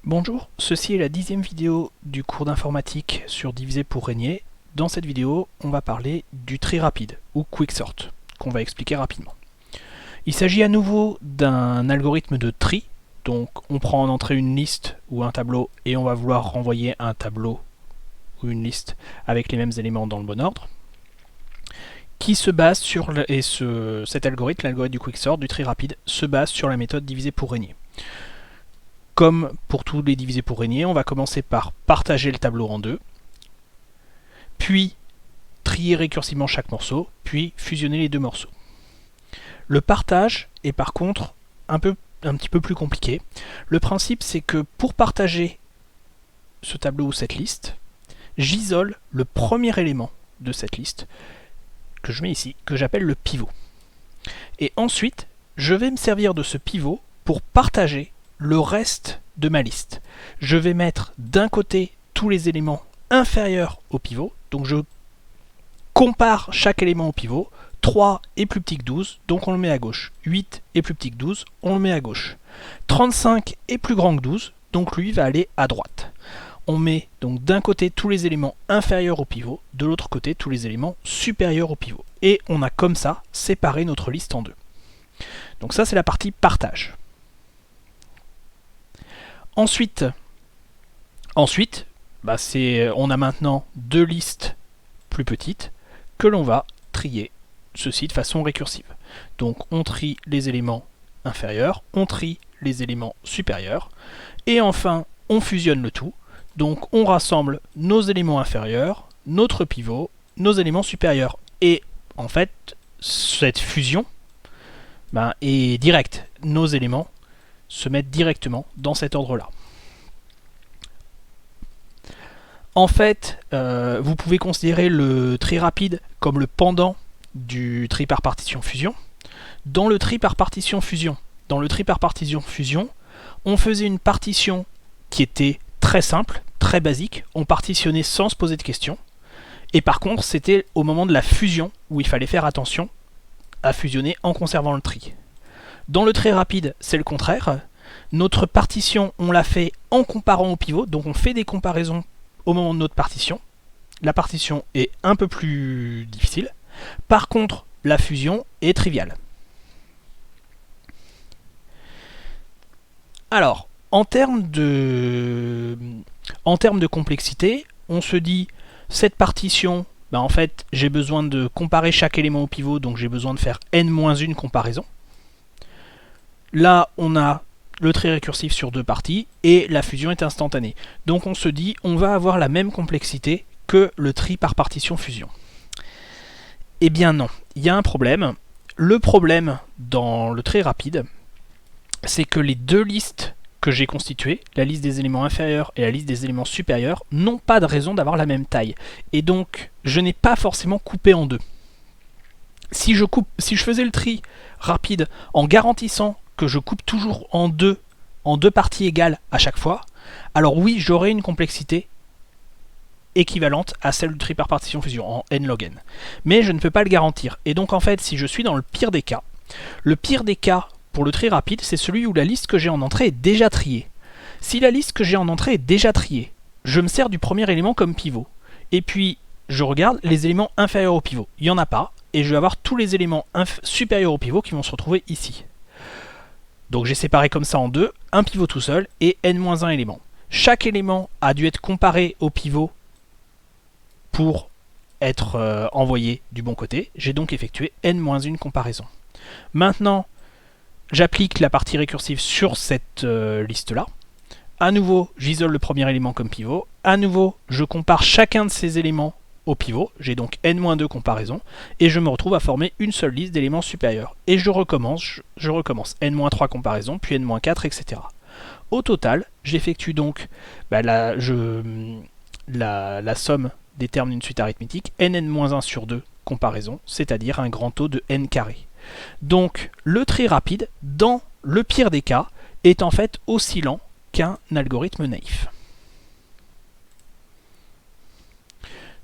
Bonjour, ceci est la 10e vidéo du cours d'informatique sur diviser pour régner. Dans cette vidéo, on va parler du tri rapide, ou quicksort, qu'on va expliquer rapidement. Il s'agit à nouveau d'un algorithme de tri, donc on prend en entrée une liste ou un tableau et on va vouloir renvoyer un tableau ou une liste avec les mêmes éléments dans le bon ordre, qui se base sur, cet algorithme, l'algorithme du quicksort, du tri rapide, se base sur la méthode diviser pour régner. Comme pour tous les divisés pour régner, on va commencer par partager le tableau en deux, puis trier récursivement chaque morceau, puis fusionner les deux morceaux. Le partage est par contre un petit peu plus compliqué. Le principe, c'est que pour partager ce tableau ou cette liste, j'isole le premier élément de cette liste, que je mets ici, que j'appelle le pivot. Et ensuite, je vais me servir de ce pivot pour partager le reste de ma liste. Je vais mettre d'un côté tous les éléments inférieurs au pivot, donc je compare chaque élément au pivot. 3 est plus petit que 12, donc on le met à gauche. 8 est plus petit que 12, on le met à gauche. 35 est plus grand que 12, donc lui va aller à droite. On met donc d'un côté tous les éléments inférieurs au pivot, de l'autre côté tous les éléments supérieurs au pivot. Et on a comme ça séparé notre liste en deux. Donc ça, c'est la partie partage. Ensuite, on a maintenant deux listes plus petites que l'on va trier, ceci de façon récursive. Donc on trie les éléments inférieurs, on trie les éléments supérieurs, et enfin on fusionne le tout. Donc on rassemble nos éléments inférieurs, notre pivot, nos éléments supérieurs. Et en fait, cette fusion est directe. Nos éléments se mettent directement dans cet ordre-là. En fait, vous pouvez considérer le tri rapide comme le pendant du tri par partition fusion. Dans le tri par partition fusion, on faisait une partition qui était très simple, très basique. On partitionnait sans se poser de questions. Et par contre, c'était au moment de la fusion où il fallait faire attention à fusionner en conservant le tri. Dans le tri rapide, c'est le contraire. Notre partition, on l'a fait en comparant au pivot, donc on fait des comparaisons au moment de notre partition. La partition est un peu plus difficile. Par contre, la fusion est triviale. Alors, en termes de complexité, on se dit, cette partition, en fait, j'ai besoin de comparer chaque élément au pivot, donc j'ai besoin de faire n-1 comparaison. Là, on a le tri récursif sur deux parties et la fusion est instantanée. Donc on se dit, on va avoir la même complexité que le tri par partition fusion. Eh bien non, il y a un problème. Le problème dans le tri rapide, c'est que les deux listes que j'ai constituées, la liste des éléments inférieurs et la liste des éléments supérieurs, n'ont pas de raison d'avoir la même taille. Et donc, je n'ai pas forcément coupé en deux. Si je faisais le tri rapide en garantissant que je coupe toujours en deux parties égales à chaque fois, alors oui, j'aurai une complexité équivalente à celle du tri par partition fusion, en n log n. Mais je ne peux pas le garantir. Et donc en fait, si je suis dans le pire des cas pour le tri rapide, c'est celui où la liste que j'ai en entrée est déjà triée. Si la liste que j'ai en entrée est déjà triée, je me sers du premier élément comme pivot. Et puis, je regarde les éléments inférieurs au pivot. Il n'y en a pas, et je vais avoir tous les éléments supérieurs au pivot qui vont se retrouver ici. Donc j'ai séparé comme ça en deux, un pivot tout seul et n-1 élément. Chaque élément a dû être comparé au pivot pour être envoyé du bon côté. J'ai donc effectué n-1 comparaison. Maintenant, j'applique la partie récursive sur cette liste-là. À nouveau, j'isole le premier élément comme pivot. À nouveau, je compare chacun de ces éléments au pivot, j'ai donc n-2 comparaisons, et je me retrouve à former une seule liste d'éléments supérieurs. Et je recommence n-3 comparaisons, puis n-4, etc. Au total, j'effectue donc la somme des termes d'une suite arithmétique, nn-1 sur 2 comparaisons, c'est-à-dire un grand taux de n carré. Donc le tri rapide, dans le pire des cas, est en fait aussi lent qu'un algorithme naïf.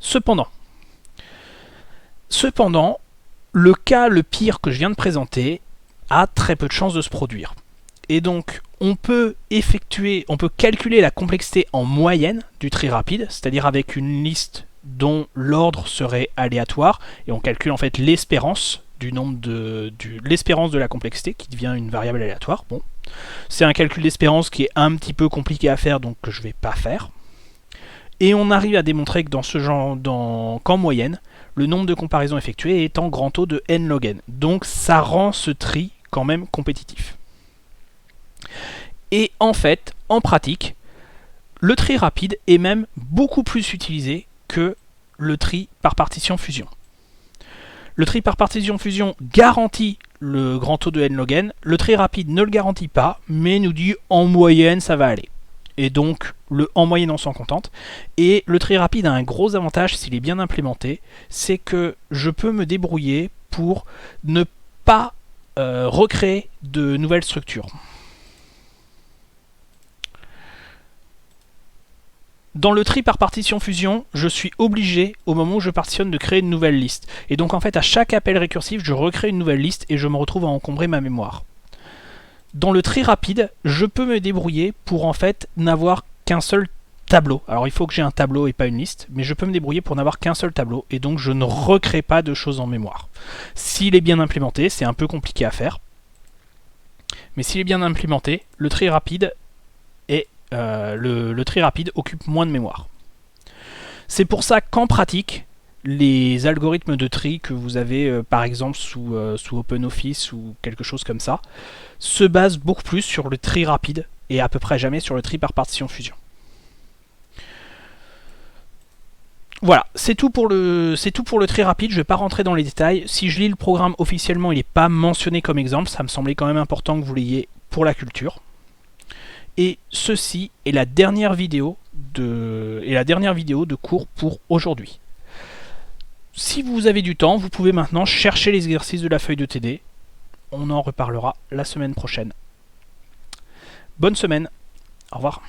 Cependant, le cas le pire que je viens de présenter a très peu de chances de se produire. Et donc, On peut calculer la complexité en moyenne du tri rapide, c'est-à-dire avec une liste dont l'ordre serait aléatoire, et on calcule en fait l'espérance l'espérance de la complexité qui devient une variable aléatoire. Bon, c'est un calcul d'espérance qui est un petit peu compliqué à faire, donc que je vais pas faire. Et on arrive à démontrer que qu'en moyenne, le nombre de comparaisons effectuées est en grand O de n log n. Donc ça rend ce tri quand même compétitif. Et en fait, en pratique, le tri rapide est même beaucoup plus utilisé que le tri par partition fusion. Le tri par partition fusion garantit le grand O de n log n. Le tri rapide ne le garantit pas, mais nous dit en moyenne ça va aller. Et donc, en moyenne on s'en contente. Et le tri rapide a un gros avantage s'il est bien implémenté, c'est que je peux me débrouiller pour ne pas recréer de nouvelles structures. Dans le tri par partition fusion, je suis obligé, au moment où je partitionne, de créer une nouvelle liste. Et donc en fait, à chaque appel récursif, je recrée une nouvelle liste et je me retrouve à encombrer ma mémoire. Dans le tri rapide, je peux me débrouiller pour en fait n'avoir qu'un seul tableau. Alors il faut que j'ai un tableau et pas une liste, mais je peux me débrouiller pour n'avoir qu'un seul tableau, et donc je ne recrée pas de choses en mémoire. S'il est bien implémenté, c'est un peu compliqué à faire, mais s'il est bien implémenté, le tri rapide occupe moins de mémoire. C'est pour ça qu'en pratique, les algorithmes de tri que vous avez par exemple sous OpenOffice ou quelque chose comme ça, se basent beaucoup plus sur le tri rapide et à peu près jamais sur le tri par partition fusion. Voilà, c'est tout pour le tri rapide, je ne vais pas rentrer dans les détails. Si je lis le programme officiellement, il n'est pas mentionné comme exemple, ça me semblait quand même important que vous l'ayez pour la culture. Et ceci est la dernière vidéo de cours pour aujourd'hui. Si vous avez du temps, vous pouvez maintenant chercher les exercices de la feuille de TD. On en reparlera la semaine prochaine. Bonne semaine, au revoir.